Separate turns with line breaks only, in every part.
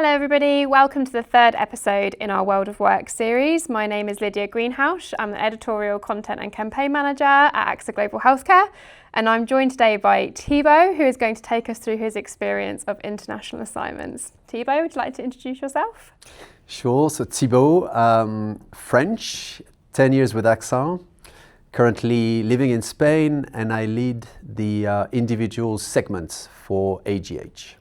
Hello everybody, welcome to the third episode in our World of Work series. My name is Lydia Greenhalgh. I'm the Editorial Content and Campaign Manager at AXA Global Healthcare, and I'm joined today by Thibault, who is going to take us through his experience of international assignments. Thibault, would you like to introduce yourself?
Sure, so Thibault, French, 10 years with AXA, currently living in Spain, and I lead the individual segments for AGH.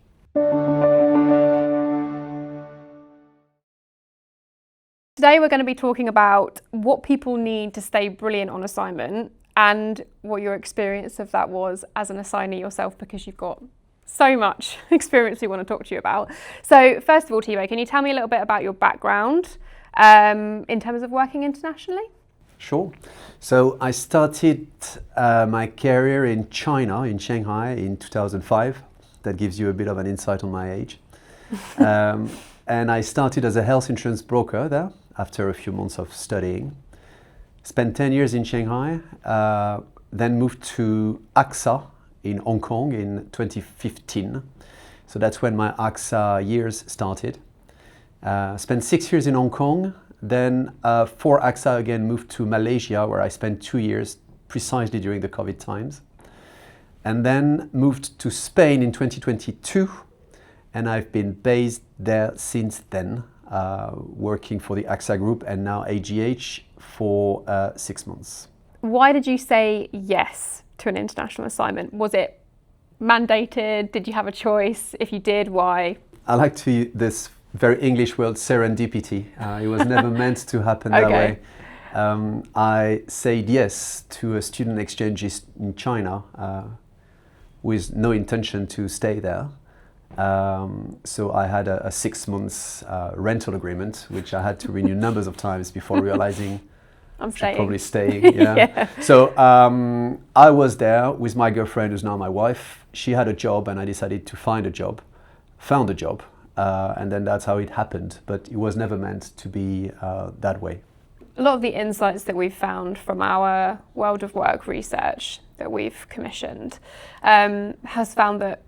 Today we're going to be talking about what people need to stay brilliant on assignment and what your experience of that was as an assignee yourself, because you've got so much experience we want to talk to you about. So first of all, Thibault, can you tell me a little bit about your background in terms of working internationally?
Sure. So I started my career in China, in Shanghai, in 2005. That gives you a bit of an insight on my age. And I started as a health insurance broker there after a few months of studying. Spent 10 years in Shanghai, then moved to AXA in Hong Kong in 2015. So that's when my AXA years started. Spent 6 years in Hong Kong, then for AXA again moved to Malaysia, where I spent 2 years precisely during the COVID times. And then moved to Spain in 2022, and I've been based there since then, working for the AXA Group and now AGH for 6 months.
Why did you say yes to an international assignment? Was it mandated? Did you have a choice? If you did, why?
I like to use this very English word, serendipity. It was never meant to happen that way. I said yes to a student exchange in China with no intention to stay there. So I had a 6 months rental agreement, which I had to renew numbers of times before realizing
I'm
probably staying. Yeah. So I was there with my girlfriend, who's now my wife. She had a job, and I decided to find a job. Found a job, and then that's how it happened. But it was never meant to be that way.
A lot of the insights that we've found from our World of Work research that we've commissioned has found that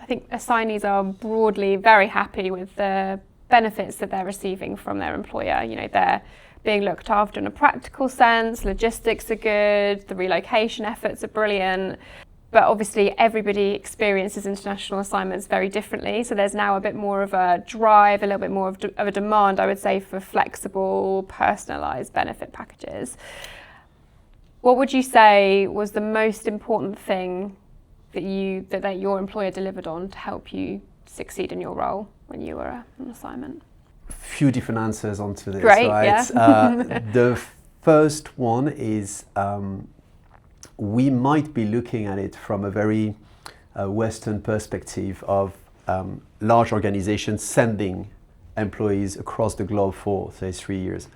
I think assignees are broadly very happy with the benefits that they're receiving from their employer. You know, they're being looked after in a practical sense, logistics are good, the relocation efforts are brilliant. But obviously everybody experiences international assignments very differently. So there's now a bit more of a drive, a little bit more of a demand, I would say, for flexible, personalised benefit packages. What would you say was the most important thing that your employer delivered on to help you succeed in your role when you were on assignment?
Few different answers onto this.
Great,
right?
yeah.
The first one is we might be looking at it from a very Western perspective of large organizations sending employees across the globe for, say, 3 years.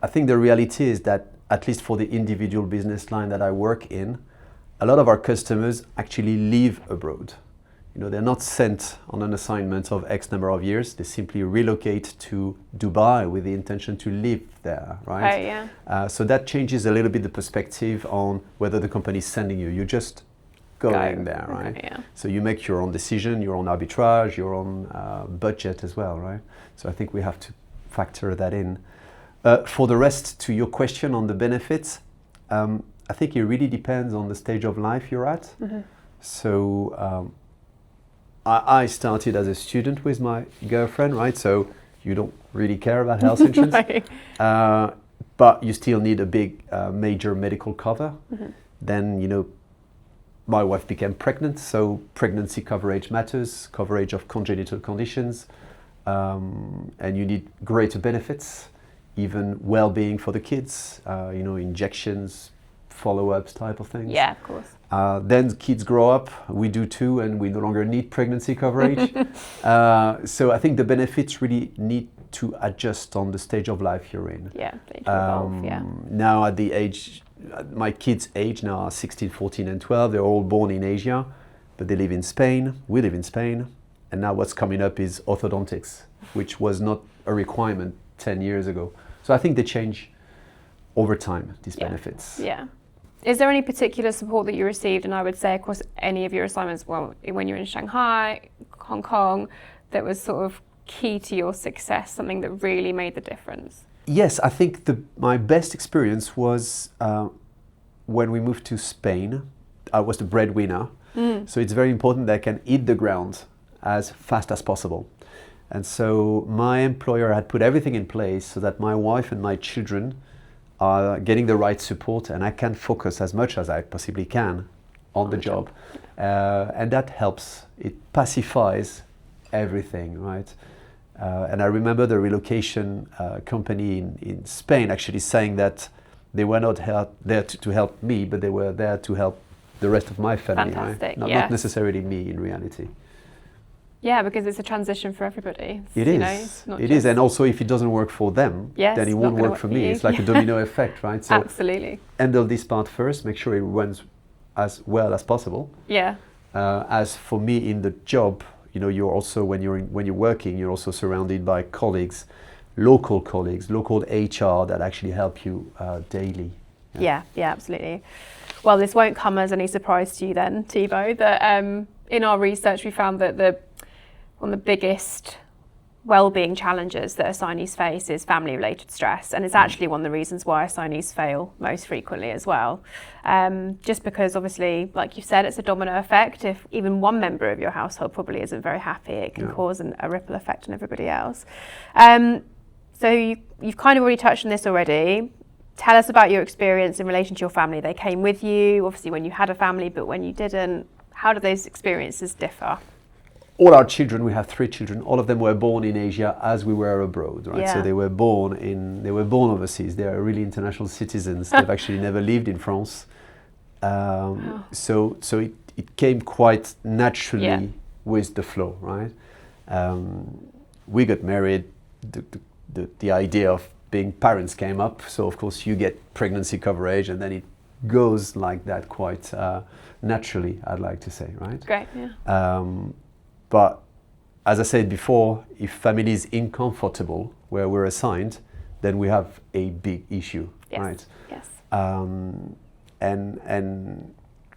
I think the reality is that, at least for the individual business line that I work in, a lot of our customers actually live abroad. You know, they're not sent on an assignment of X number of years. They simply relocate to Dubai with the intention to live there, right?
Oh, yeah.
So that changes a little bit the perspective on whether the company is sending you. You're just going there, right?
Okay, yeah.
So you make your own decision, your own arbitrage, your own budget as well, right? So I think we have to factor that in. For the rest, to your question on the benefits, I think it really depends on the stage of life you're at. Mm-hmm. So I started as a student with my girlfriend, right? So you don't really care about health insurance, but you still need a big major medical cover. Mm-hmm. Then, you know, my wife became pregnant, so pregnancy coverage matters, coverage of congenital conditions, and you need greater benefits, even well-being for the kids, you know, injections, follow-ups type of things.
Yeah, of course.
Then kids grow up, we do too, and we no longer need pregnancy coverage. So I think the benefits really need to adjust on the stage of life you're in.
Yeah, they evolve, yeah.
Now at the age, my kids' age now are 16, 14 and 12, they're all born in Asia, but they live in Spain, we live in Spain, and now what's coming up is orthodontics, which was not a requirement 10 years ago. So I think they change over time, these benefits.
Yeah. Is there any particular support that you received, and I would say across any of your assignments, well, when you're in Shanghai, Hong Kong, that was sort of key to your success, something that really made the difference?
Yes, I think my best experience was when we moved to Spain. I was the breadwinner, so it's very important that I can hit the ground as fast as possible. And so my employer had put everything in place so that my wife and my children are getting the right support, and I can focus as much as I possibly can on the job. And that helps. It pacifies everything, right? And I remember the relocation company in Spain actually saying that they were not there to help me, but they were there to help the rest of my family.
Fantastic,
right? Not necessarily me in reality.
Yeah, because it's a transition for everybody.
It is. It is, and also if it doesn't work for them, then it won't work for me. It's like a domino effect, right? So
absolutely.
Handle this part first. Make sure it runs as well as possible.
Yeah.
As for me in the job, you're also when you're working, you're also surrounded by colleagues, local HR that actually help you daily.
Yeah, absolutely. Well, this won't come as any surprise to you then, Thibault, that in our research we found that one of the biggest well-being challenges that assignees face is family-related stress, and it's actually one of the reasons why assignees fail most frequently as well. Just because obviously, like you said, it's a domino effect. If even one member of your household probably isn't very happy, it can cause a ripple effect on everybody else. So you've kind of already touched on this already. Tell us about your experience in relation to your family. They came with you, obviously when you had a family, but when you didn't, how do those experiences differ?
All our children, we have 3 children, all of them were born in Asia as we were abroad, right? So they were born overseas. They are really international citizens. They've actually never lived in France. So it came quite naturally with the flow, right? We got married, the idea of being parents came up, so of course you get pregnancy coverage, and then it goes like that quite naturally, I'd like to say, right?
Great, yeah.
But as I said before, if family is uncomfortable where we're assigned, then we have a big issue, right?
Yes.
And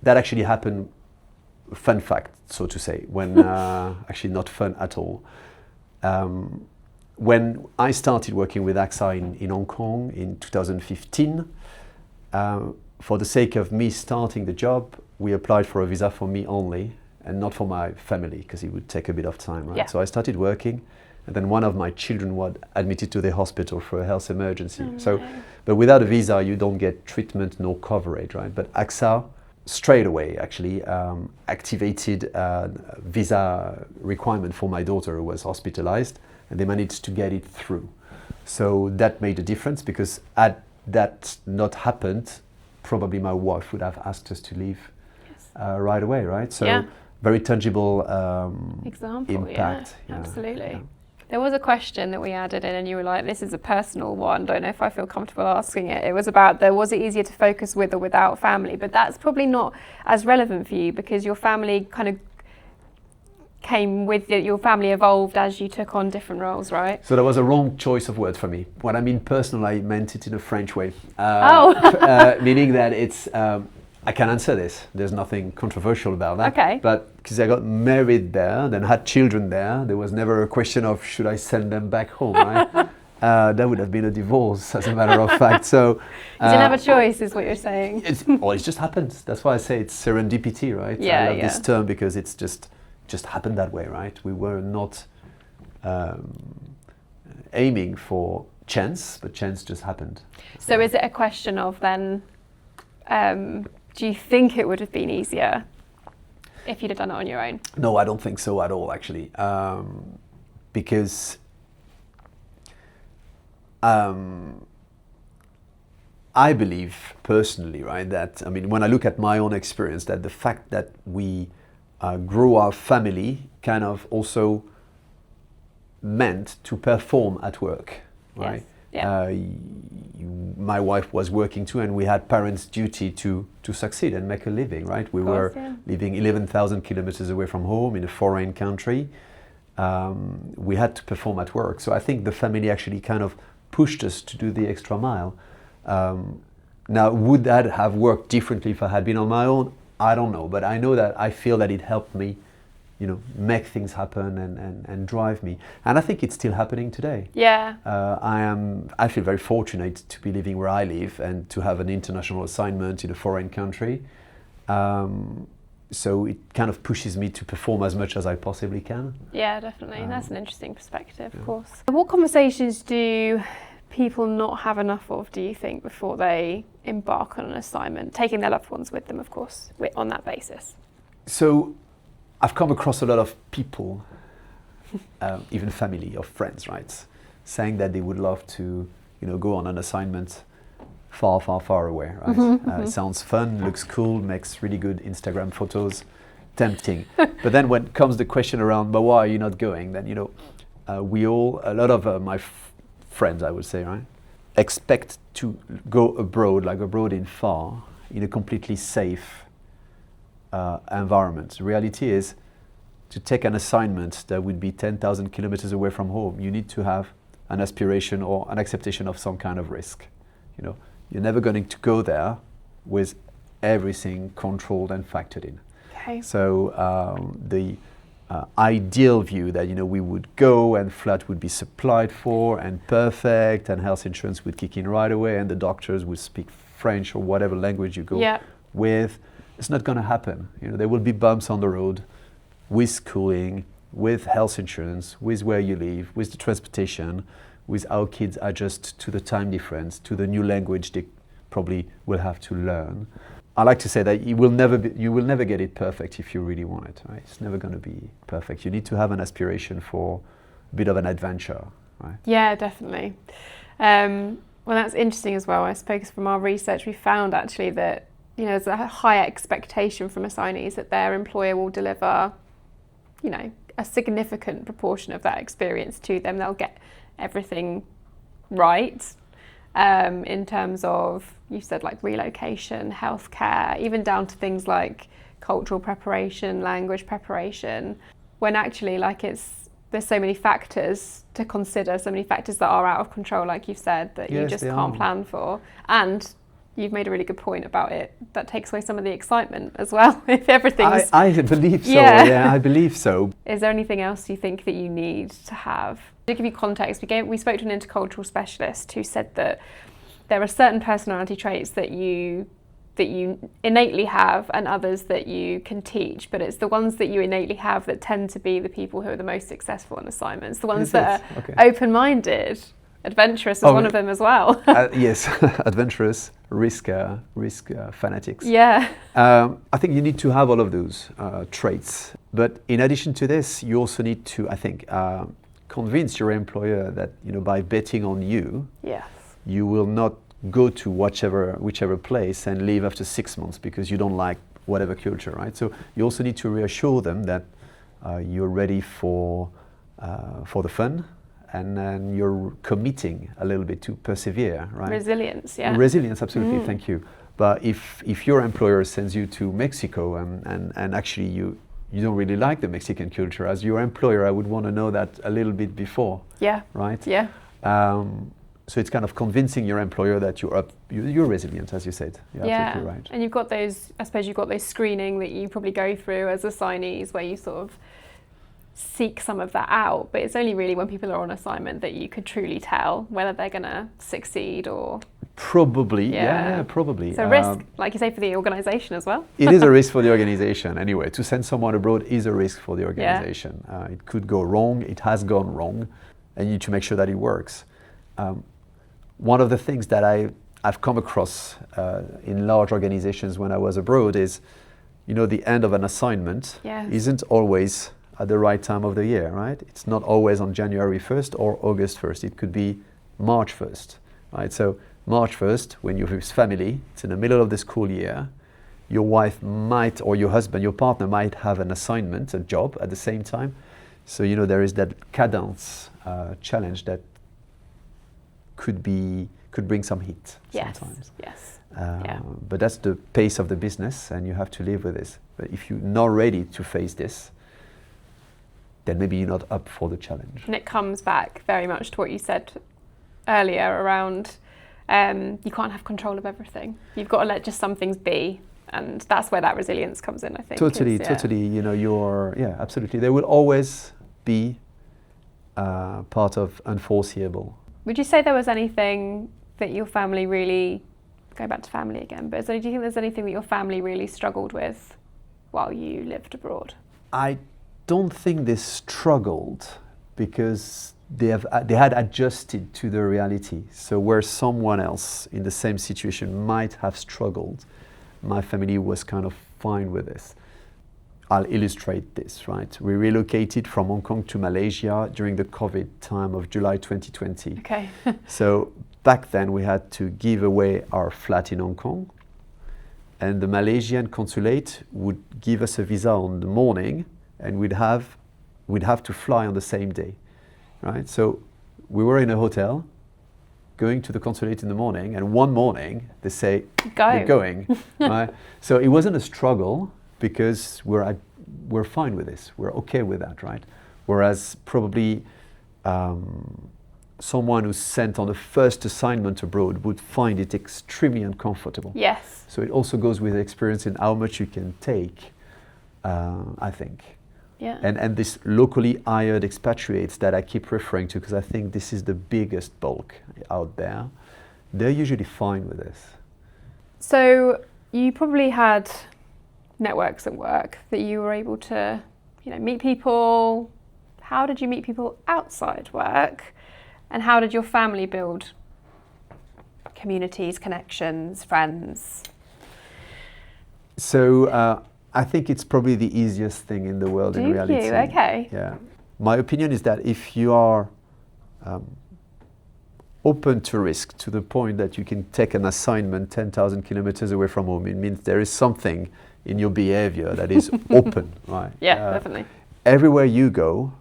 that actually happened, fun fact, so to say, when actually not fun at all. When I started working with AXA in Hong Kong in 2015, for the sake of me starting the job, we applied for a visa for me only, and not for my family, because it would take a bit of time, right?
Yeah.
So I started working, and then one of my children was admitted to the hospital for a health emergency. But without a visa, you don't get treatment, no coverage, right? But AXA straight away actually activated a visa requirement for my daughter who was hospitalized, and they managed to get it through. So that made a difference, because had that not happened, probably my wife would have asked us to leave right away, right? So very tangible
example,
impact.
Absolutely. Yeah. There was a question that we added in, and you were like, this is a personal one, don't know if I feel comfortable asking it. It was about, was it easier to focus with or without family? But that's probably not as relevant for you, because your family kind of came with it, your family evolved as you took on different roles, right?
So that was a wrong choice of words for me. When I mean personal, I meant it in a French way. Meaning that it's, I can answer this. There's nothing controversial about that.
Okay.
But because I got married there, then had children there, there was never a question of should I send them back home, right? That would have been a divorce, as a matter of fact. So
you didn't have a choice, is what you're saying.
It just happens. That's why I say it's serendipity, right?
Yeah,
I love this term because it's just happened that way, right? We were not aiming for chance, but chance just happened.
So is it a question of then, do you think it would have been easier if you'd have done it on your own?
No, I don't think so at all, actually. Because I believe personally, right, that, I mean, when I look at my own experience, that the fact that we grew our family kind of also meant to perform at work, right?
Yes. Yeah.
My wife was working too, and we had parents' duty to succeed and make a living, right? We were living 11,000 kilometers away from home in a foreign country. We had to perform at work. So I think the family actually kind of pushed us to do the extra mile. Now, would that have worked differently if I had been on my own? I don't know, but I know that I feel that it helped me make things happen and drive me. And I think it's still happening today.
Yeah.
I feel very fortunate to be living where I live and to have an international assignment in a foreign country. So it kind of pushes me to perform as much as I possibly can.
Yeah, definitely. That's an interesting perspective, of course. What conversations do people not have enough of, do you think, before they embark on an assignment, taking their loved ones with them, of course, on that basis?
So I've come across a lot of people, even family or friends, right, saying that they would love to, go on an assignment far, far, far away, right? It sounds fun, looks cool, makes really good Instagram photos, tempting. But then when comes the question around, but why are you not going? Then, a lot of my friends, I would say, right, expect to go abroad, like abroad in far, in a completely safe environment. The reality is, to take an assignment that would be 10,000 kilometers away from home, you need to have an aspiration or an acceptation of some kind of risk. You're never going to go there with everything controlled and factored in.
Okay.
So the ideal view that we would go and flat would be supplied for and perfect, and health insurance would kick in right away, and the doctors would speak French or whatever language you go with. It's not going to happen. There will be bumps on the road with schooling, with health insurance, with where you live, with the transportation, with how kids adjust to the time difference, to the new language they probably will have to learn. I like to say that you will never get it perfect if you really want it. Right? It's never going to be perfect. You need to have an aspiration for a bit of an adventure. Right?
Yeah, definitely. Well, that's interesting as well. I suppose from our research, we found actually that there's a high expectation from assignees that their employer will deliver, a significant proportion of that experience to them. They'll get everything right in terms of, you said, like relocation, healthcare, even down to things like cultural preparation, language preparation, when actually there's so many factors to consider, so many factors that are out of control, like you've said, that you just can't plan for. And you've made a really good point about it. That takes away some of the excitement as well, if everything's...
I believe so, yeah, I believe so.
Is there anything else you think that you need to have? To give you context, we spoke to an intercultural specialist who said that there are certain personality traits that you innately have and others that you can teach, but it's the ones that you innately have that tend to be the people who are the most successful on assignments, the ones that are open-minded. Adventurous is one of them as well.
Yes, adventurous, risk fanatics.
Yeah.
I think you need to have all of those traits. But in addition to this, you also need to, I think, convince your employer that by betting on you, you will not go to whichever place and leave after 6 months because you don't like whatever culture, right? So you also need to reassure them that you're ready for the fun. And then you're committing a little bit to persevere, right?
Resilience, yeah.
Resilience, absolutely, thank you. But if your employer sends you to Mexico and actually you don't really like the Mexican culture, as your employer, I would want to know that a little bit before.
Yeah.
Right?
Yeah.
So it's kind of convincing your employer that you're resilient, as you said. You're absolutely right.
And you've got those screening that you probably go through as assignees where you sort of seek some of that out, but it's only really when people are on assignment that you could truly tell whether they're going to succeed or...
Probably, yeah, probably.
So risk, like you say, for the organisation as well.
It is a risk for the organisation anyway. To send someone abroad is a risk for the organisation. It could go wrong, it has gone wrong, and you need to make sure that it works. One of the things that I've come across in large organisations when I was abroad is, the end of an assignment isn't always at the right time of the year, right? It's not always on January 1st or August 1st. It could be March 1st, right? So March 1st, when you're with family, it's in the middle of the school year, your wife might, or your husband, your partner might have an assignment, a job at the same time. So, there is that cadence challenge that could bring some heat sometimes.
Yes.
But that's the pace of the business and you have to live with this. But if you're not ready to face this, then maybe you're not up for the challenge.
And it comes back very much to what you said earlier around you can't have control of everything. You've got to let just some things be. And that's where that resilience comes in, I think.
Totally. Absolutely. There will always be part of unforeseeable.
Would you say there was anything that your family really, going back to family again, but do you think there's anything that your family really struggled with while you lived abroad?
I don't think they struggled because they had adjusted to the reality. So where someone else in the same situation might have struggled, my family was kind of fine with this. I'll illustrate this, right? We relocated from Hong Kong to Malaysia during the COVID time of July 2020.
Okay.
So back then we had to give away our flat in Hong Kong, and the Malaysian consulate would give us a visa on the morning, and we'd have to fly on the same day, right? So we were in a hotel, going to the consulate in the morning, and one morning they say, "You're going," right? So it wasn't a struggle because we're fine with this, we're okay with that, right? Whereas probably someone who's sent on a first assignment abroad would find it extremely uncomfortable.
Yes.
So it also goes with experience in how much you can take, I think.
Yeah.
And this locally hired expatriates that I keep referring to, because I think this is the biggest bulk out there, they're usually fine with this.
So you probably had networks at work that you were able to, meet people. How did you meet people outside work? And how did your family build communities, connections, friends?
So I think it's probably the easiest thing in the world in reality.
Do you? Okay.
Yeah. My opinion is that if you are open to risk to the point that you can take an assignment 10,000 kilometers away from home, it means there is something in your behavior that is open, right?
Yeah, definitely.
Everywhere you go,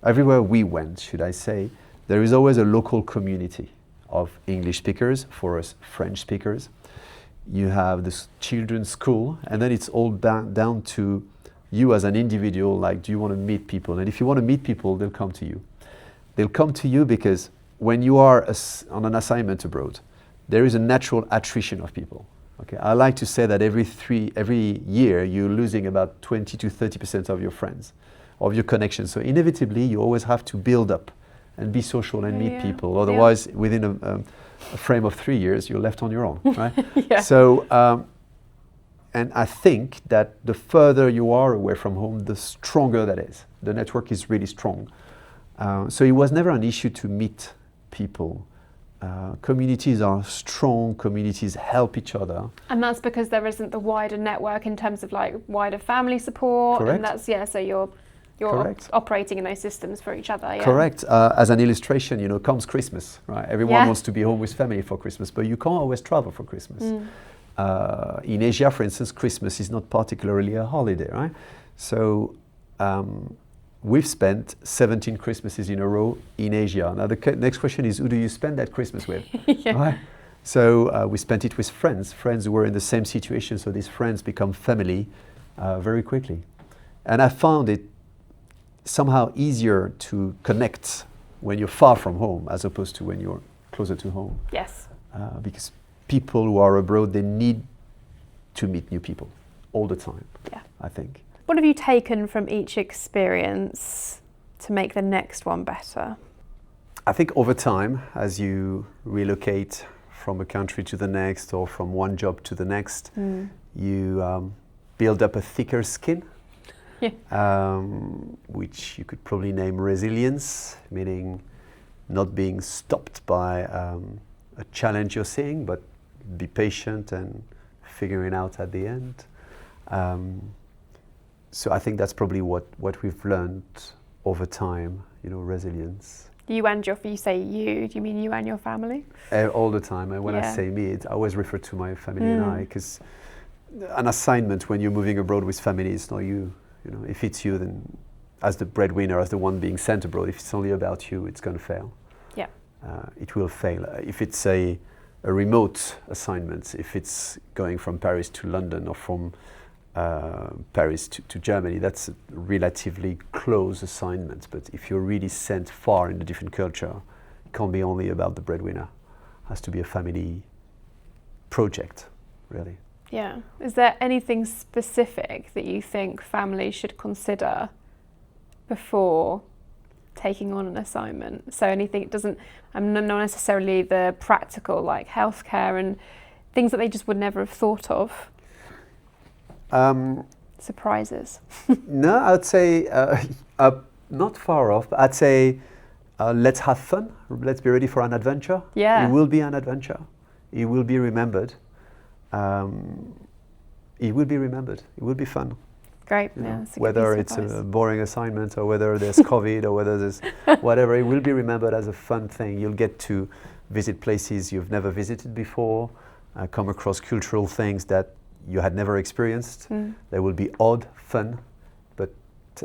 everywhere we went, should I say, there is always a local community of English speakers, for us French speakers. You have this children's school, and then it's all down to you as an individual, like, do you want to meet people? And if you want to meet people, they'll come to you. They'll come to you because when you are on an assignment abroad, there is a natural attrition of people. Okay, I like to say that every year you're losing about 20 to 30% of your friends, of your connections. So inevitably, you always have to build up and be social and meet people. Otherwise, within a frame of 3 years, you're left on your own, right?
Yeah.
So, and I think that the further you are away from home, the stronger that is. The network is really strong. So it was never an issue to meet people. Communities are strong, communities help each other.
And that's because there isn't the wider network in terms of like wider family support.
Correct.
And that's, so you're
Correct.
operating in those systems for each other. Yeah.
Correct. As an illustration, comes Christmas, right? Everyone wants to be home with family for Christmas, but you can't always travel for Christmas. In Asia, for instance, Christmas is not particularly a holiday, right? So we've spent 17 Christmases in a row in Asia. Now the next question is, who do you spend that Christmas with?
Yeah.
Right? So we spent it with friends who were in the same situation, so these friends become family very quickly. And I found it somehow easier to connect when you're far from home as opposed to when you're closer to home.
Yes.
Because people who are abroad, they need to meet new people all the time, I think.
What have you taken from each experience to make the next one better?
I think over time, as you relocate from a country to the next or from one job to the next, you build up a thicker skin. Yeah. Which you could probably name resilience, meaning not being stopped by a challenge you're seeing, but be patient and figuring out at the end. So I think that's probably what we've learned over time, resilience.
You and you say you, do you mean you and your family?
All the time. And when I say me, I always refer to my family and I, because an assignment when you're moving abroad with family is not you. If it's you, then as the breadwinner, as the one being sent abroad, if it's only about you, it's going to fail. Yeah. It will fail. If it's a remote assignment, if it's going from Paris to London or from Paris to Germany, that's a relatively close assignment. But if you're really sent far in a different culture, it can't be only about the breadwinner. It has to be a family project, really.
Yeah. Is there anything specific that you think families should consider before taking on an assignment? So anything, it doesn't, I'm not necessarily the practical, like healthcare and things that they just would never have thought of. Surprises.
No, I'd say not far off, but I'd say let's have fun. Let's be ready for an adventure.
Yeah.
It will be an adventure. It will be remembered. It will be remembered. It will be fun.
Great.
Yeah, whether it's a boring assignment or whether there's COVID or whether there's whatever, it will be remembered as a fun thing. You'll get to visit places you've never visited before, come across cultural things that you had never experienced. They will be odd, fun, but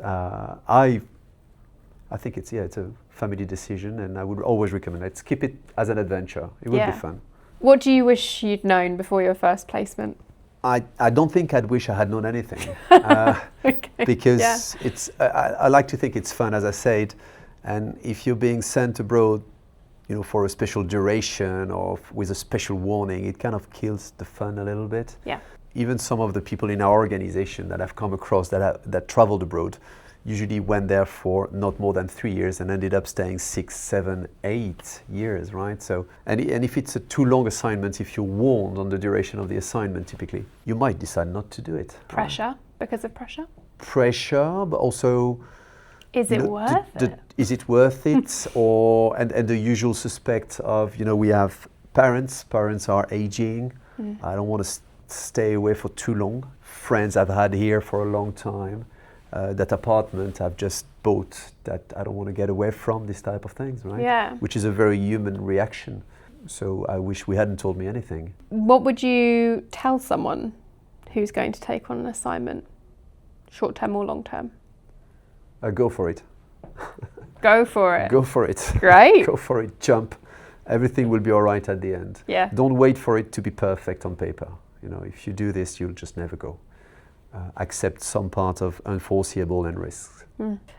I think it's a family decision, and I would always recommend it. Keep it as an adventure. It will be fun.
What do you wish you'd known before your first placement?
I don't think I'd wish I had known anything, because I like to think it's fun, as I said, and if you're being sent abroad, for a special duration or with a special warning, it kind of kills the fun a little bit.
Yeah.
Even some of the people in our organization that I've come across that traveled abroad usually went there for not more than 3 years and ended up staying 6, 7, 8 years, right? So, and if it's a too long assignment, if you're warned on the duration of the assignment, typically, you might decide not to do it.
Pressure, because of pressure?
Pressure, but also...
Is it worth it?
Is it worth it? And the usual suspect of, we have parents are aging. I don't want to stay away for too long. Friends I've had here for a long time. That apartment I've just bought that I don't want to get away from, this type of things, right?
Yeah.
Which is a very human reaction. So I wish we hadn't told me anything.
What would you tell someone who's going to take on an assignment, short term or long term?
Go for it.
Go for it.
Go for it.
Great.
Go for it. Jump. Everything will be all right at the end.
Yeah.
Don't wait for it to be perfect on paper. If you do this, you'll just never go. Accept some part of unforeseeable and risks.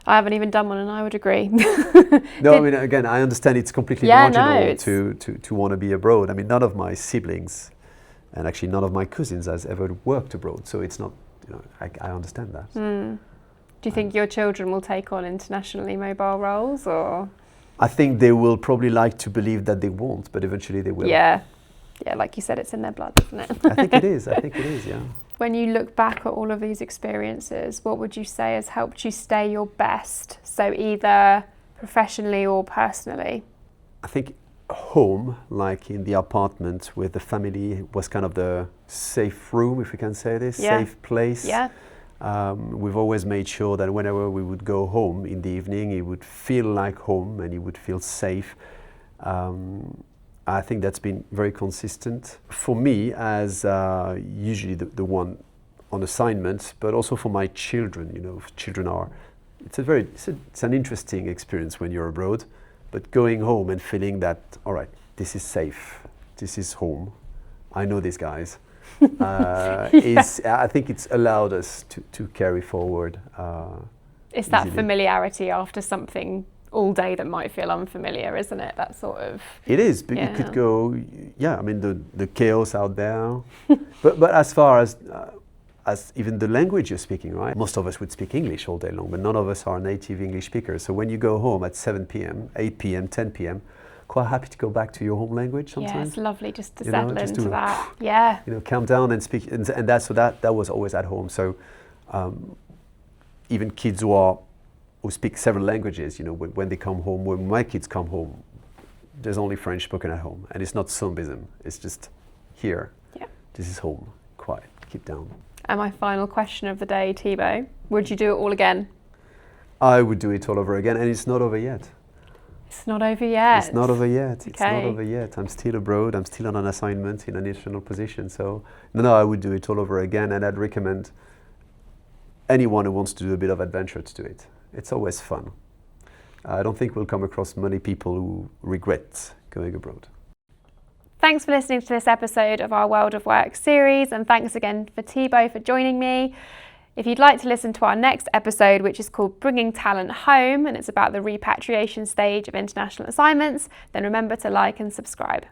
I haven't even done one, and I would agree.
No, I mean, again, I understand it's completely marginal to want to be abroad. I mean, none of my siblings, and actually none of my cousins has ever worked abroad. So it's not, I understand that.
Do you think your children will take on internationally mobile roles, or?
I think they will probably like to believe that they won't, but eventually they will.
Yeah, like you said, it's in their blood, isn't it?
I think it is, yeah.
When you look back at all of these experiences, what would you say has helped you stay your best? So either professionally or personally?
I think home, like in the apartment with the family, was kind of the safe room, if we can say this, safe place.
Yeah.
We've always made sure that whenever we would go home in the evening, it would feel like home and it would feel safe. I think that's been very consistent for me as usually the one on assignment, but also for my children. Children are, it's an interesting experience when you're abroad, but going home and feeling that, all right, this is safe, this is home, I know these guys, I think it's allowed us to carry forward.
It's that familiarity after something all day that might feel unfamiliar, isn't it? That sort of...
It is, but you could go, I mean, the chaos out there. but as far as even the language you're speaking, right? Most of us would speak English all day long, but none of us are native English speakers. So when you go home at 7 p.m., 8 p.m., 10 p.m., quite happy to go back to your home language sometimes.
Yeah, it's lovely just to settle into that. Yeah.
Calm down and speak, and that was always at home. So even kids who speak several languages, when they come home, when my kids come home, there's only French spoken at home, and it's not zombism. It's just here. Yeah. This is home. Quiet. Keep down.
And my final question of the day, Thibault, would you do it all again?
I would do it all over again, and it's not over yet.
It's not over yet.
It's not over yet. Okay. It's not over yet. I'm still abroad. I'm still on an assignment in an international position. So no, I would do it all over again, and I'd recommend anyone who wants to do a bit of adventure to do it. It's always fun. I don't think we'll come across many people who regret going abroad.
Thanks for listening to this episode of our World of Work series, and thanks again for Thibault for joining me. If you'd like to listen to our next episode, which is called Bringing Talent Home, and it's about the repatriation stage of international assignments, then remember to like and subscribe.